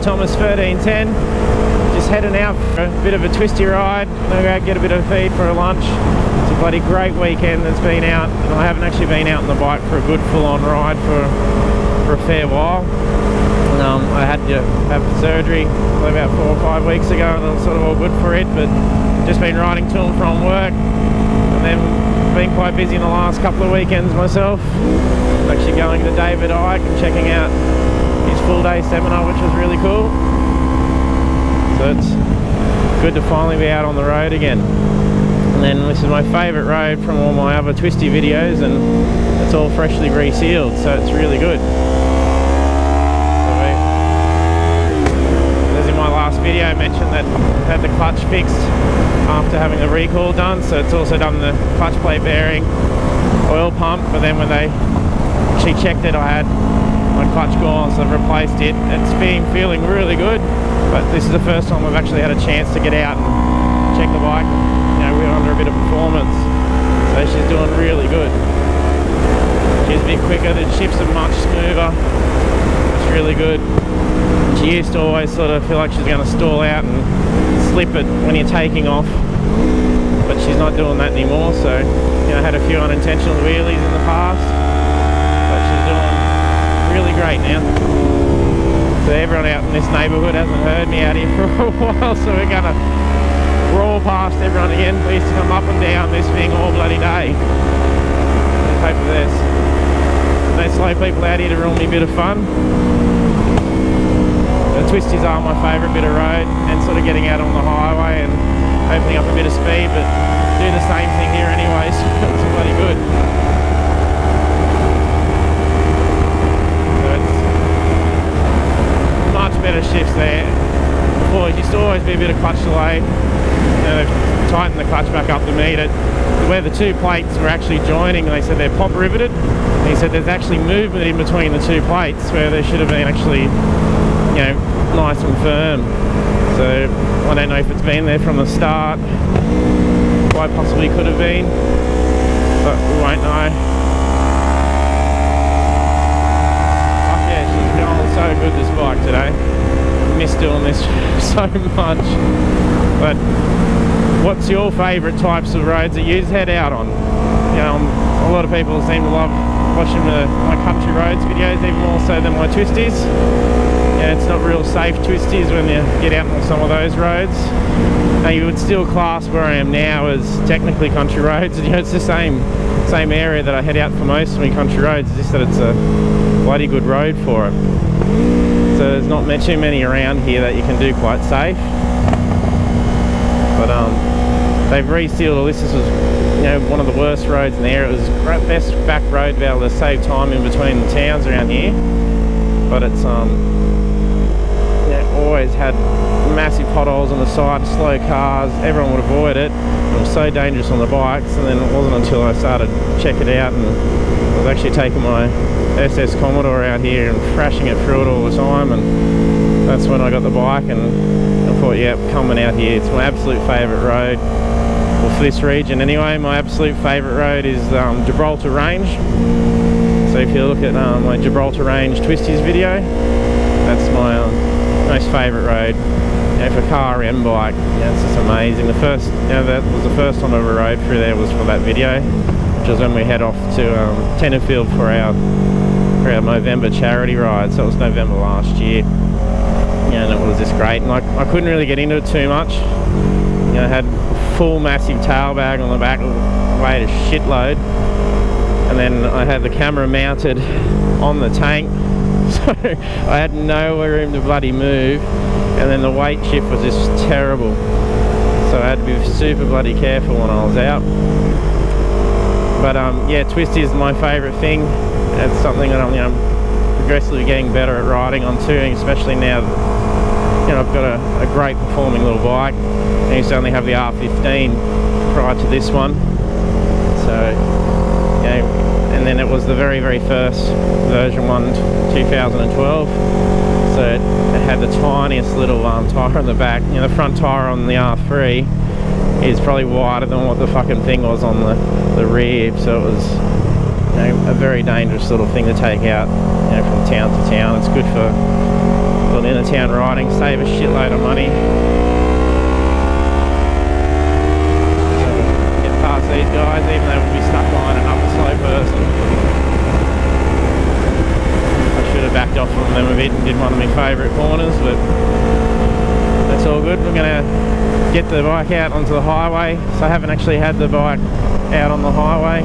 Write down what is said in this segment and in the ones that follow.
Thomas 1310. Just heading out for a bit of a twisty ride. Maybe out get a bit of feed for a lunch. It's a bloody great weekend that's been out, and I haven't actually been out on the bike for a good full-on ride for a fair while. I had to have surgery about 4 or 5 weeks ago, and I was sort of all good for it, but just been riding to and from work, and then been quite busy in the last couple of weekends myself. Actually going to David Icke and checking out his full-day seminar, which was really cool. So it's good to finally be out on the road again. And then this is my favourite road from all my other twisty videos, and it's all freshly resealed, so it's really good. As in my last video I mentioned that I had the clutch fixed after having the recall done, so it's also done the clutch plate bearing, oil pump, but then when they actually checked it I had my clutch gone, so I've replaced it. It's been feeling really good, but this is the first time I've actually had a chance to get out and check the bike. You know, we're under a bit of performance, so she's doing really good. She's a bit quicker, the shifts are much smoother. It's really good. She used to always sort of feel like she's going to stall out and slip it when you're taking off, but she's not doing that anymore. So, you know, I had a few unintentional wheelies in the past, but she's doing really great now. So everyone out in this neighbourhood hasn't heard me out here for a while, so we're going to roar past everyone again. We used to come up and down this thing all bloody day. Let's hope for this. No slow people out here to ruin me a bit of fun. The twisties are my favourite bit of road, and sort of getting out on the highway and opening up a bit of speed, but do the same thing here anyway, so it's bloody good. So it's much better shifts there. Before it used to always be a bit of clutch delay. You know, they've tightened the clutch back up to meet it. Where the two plates were actually joining, they said they're pop riveted. And he said there's actually movement in between the two plates where there should have been actually, you know, nice and firm. So I don't know if it's been there from the start. Quite possibly could have been, but we won't know. Oh yeah, she's going so good, this bike today. I miss doing this so much. But what's your favourite types of roads that you head out on? You know, a lot of people seem to love watching my country roads videos, even more so than my twisties. Yeah, it's not real safe twisties when you get out on some of those roads. Now you would still class where I am now as technically country roads. You know, it's the same area that I head out for most of my country roads, just that it's a bloody good road for it. So there's not too many around here that you can do quite safe. But they've resealed all this. This was, you know, one of the worst roads in the area. It was the best back road to be able to save time in between the towns around here. But it's always had massive potholes on the side, slow cars, everyone would avoid it. It was so dangerous on the bikes, and then it wasn't until I started to check it out, and I was actually taking my SS Commodore out here and thrashing it through it all the time, and that's when I got the bike, and I thought, yeah, coming out here, it's my absolute favourite road. Well, for this region anyway, my absolute favourite road is Gibraltar Range. So if you look at my Gibraltar Range Twisties video, that's my most favourite road. You know, for car and bike, yeah, it's just amazing. The first, you know, that was the first time I ever rode through there was for that video, which was when we head off to Tenterfield for our November charity ride. So it was November last year, yeah, and it was just great. And I couldn't really get into it too much. You know, I had a full massive tail bag on the back, weighed a shitload, and then I had the camera mounted on the tank. So I had no room to bloody move, and then the weight shift was just terrible, so I had to be super bloody careful when I was out. But yeah, twisty is my favourite thing. It's something that I'm, you know, progressively getting better at riding on too, especially now that, you know, I've got a great performing little bike. I used to only have the R15 prior to this one, so you know, and then it was the very first version one, 2012, so it had the tiniest little tyre on the back. You know, the front tyre on the R3 is probably wider than what the fucking thing was on the rear, so it was, you know, a very dangerous little thing to take out, you know, from town to town. It's good for on inner town riding, save a shitload of money. So get past these guys, even though we'd be stuck lining up a slow person. I should have backed off from them a bit and did one of my favourite corners, but that's all good. We're going to get the bike out onto the highway. So I haven't actually had the bike out on the highway.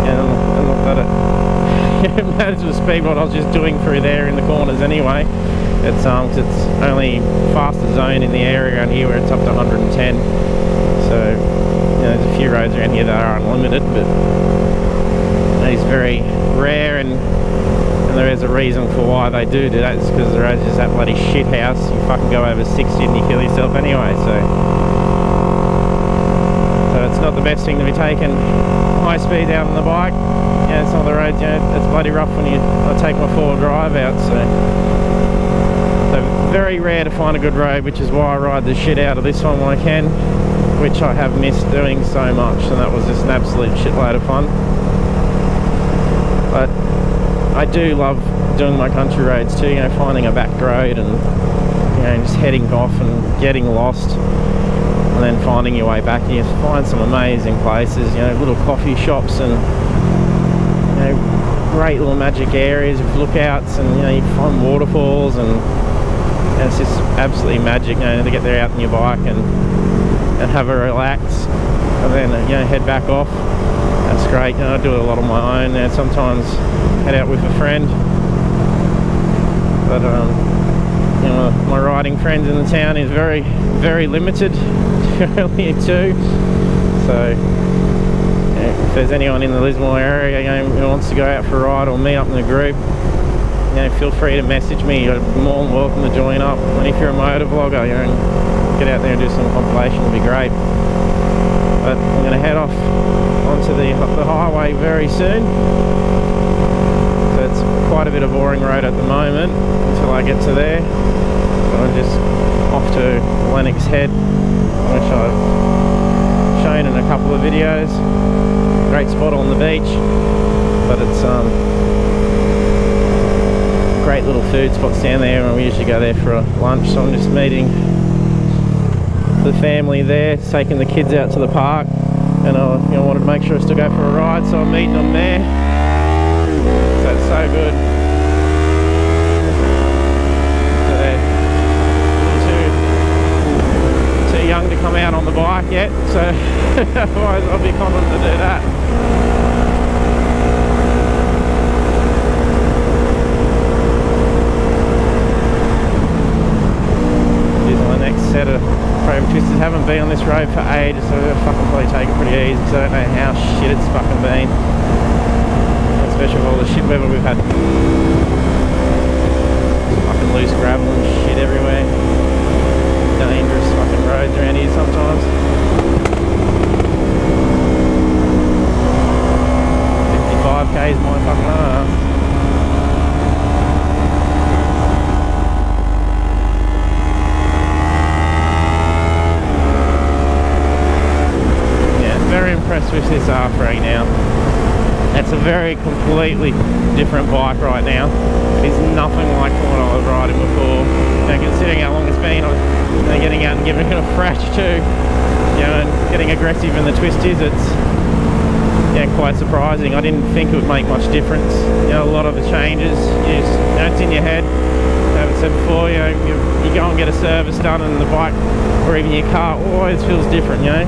And look at it. Imagine the speed what I was just doing through there in the corners anyway. It's cause it's only fastest zone in the area around here where it's up to 110. So you know, there's a few roads around here that are unlimited, but it's very rare, and there is a reason for why they do that. It's because the road's just that bloody shit house. You fucking go over 60 and you kill yourself anyway. So it's not the best thing to be taking high speed out on the bike. Yeah, some of the roads, you know, it's bloody rough when I take my four-wheel drive out. So very rare to find a good road, which is why I ride the shit out of this one when I can, which I have missed doing so much, and that was just an absolute shitload of fun. But I do love doing my country roads too, you know, finding a back road and, you know, just heading off and getting lost and then finding your way back. You find some amazing places, you know, little coffee shops and, you know, great little magic areas with lookouts, and, you know, you find waterfalls, and it's just absolutely magic, you know, to get there out on your bike and have a relax and then, you know, head back off. That's great. You know, I do it a lot on my own, and sometimes head out with a friend. But you know, my riding friends in the town is very, very limited. Only two. So yeah, if there's anyone in the Lismore area, you know, who wants to go out for a ride or meet up in a group, you know, feel free to message me. You're more than welcome to join up. And if you're a motovlogger, you know, get out there and do some compilation, it'll be great. But I'm going to head off onto the highway very soon. So it's quite a bit of boring road at the moment until I get to there. So I'm just off to Lennox Head, which I've shown in a couple of videos. Great spot on the beach, but it's great little food spots down there, and we usually go there for a lunch. So I'm just meeting the family there, taking the kids out to the park, and I wanted to make sure I still go for a ride, so I'm meeting them there. So it's so good. So they're too young to come out on the bike yet, so otherwise I'll be confident to do that. Set of chrome twisters. Haven't been on this road for ages, so we'll fucking probably take it pretty easy, so I don't know how shit it's fucking been, especially with all the shit weather we've had. Fucking loose gravel and shit everywhere. Dangerous fucking roads around here sometimes. 55k's my fucking arm. Very impressed with this R3 now. It's a very completely different bike right now. It's nothing like what I was riding before. You know, considering how long it's been, I'm getting out and giving it a thrash too. You know, and getting aggressive in the twisties. It's quite surprising. I didn't think it would make much difference. You know, a lot of the changes, you know, it's in your head. As I said before, you know, you go and get a service done, and the bike or even your car always feels different, you know.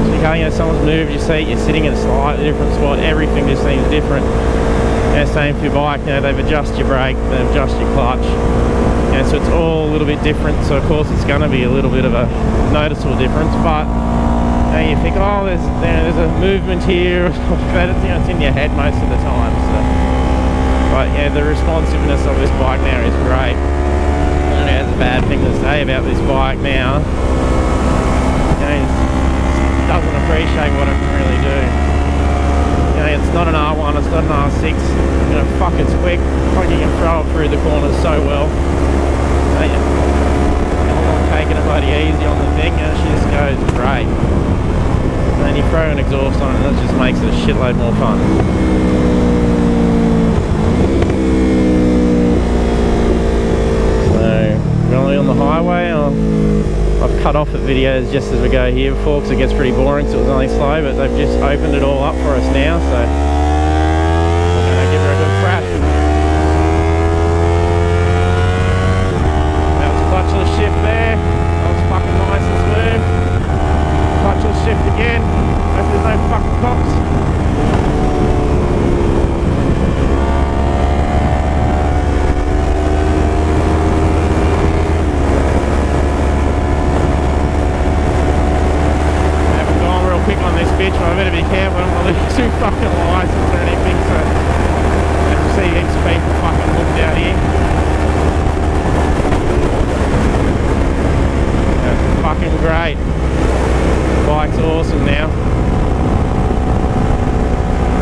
So you can't, you know, someone's moved your seat, you're sitting in a slightly different spot, everything just seems different. You know, same for your bike, you know, they've adjusted your brake, they've adjusted your clutch. You know, so it's all a little bit different, so of course it's going to be a little bit of a noticeable difference, but you know, you think, oh, there's a movement here, but it's, you know, it's in your head most of the time. So. But yeah, the responsiveness of this bike now is great. I don't know, there's a bad thing to say about this bike now. You know, it doesn't appreciate what it can really do. You know, it's not an R1, it's not an R6. You know, fuck, it's quick. Fuck, you can throw it through the corners so well. You know, I'm not taking it bloody easy on the thing, you know, she just goes great. And then you throw an exhaust on it, and that just makes it a shitload more fun. Really on the highway, I've cut off the videos just as we go here before because it gets pretty boring, so it was only slow, but they've just opened it all up for us now, so we're going to give her a good thrash. That was clutchless shift there, that was fucking nice and smooth. Clutchless shift again, hope there's no fucking cops. I better be careful, I don't want to lose too fucking license or anything, so as you see heaps of people fucking hooked out here. That's fucking great. The bike's awesome now.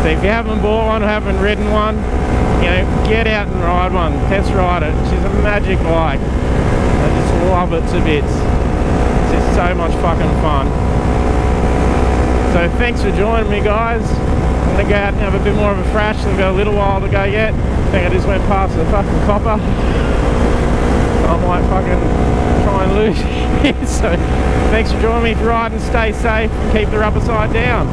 So if you haven't bought one or haven't ridden one, you know, get out and ride one, test ride it. She's a magic bike. I just love it to bits. It's just so much fucking fun. So thanks for joining me, guys. I'm going to go out and have a bit more of a thrash. I've got a little while to go yet. I think I just went past the fucking copper. I might fucking try and lose it. So thanks for joining me for riding. Stay safe and keep the rubber side down.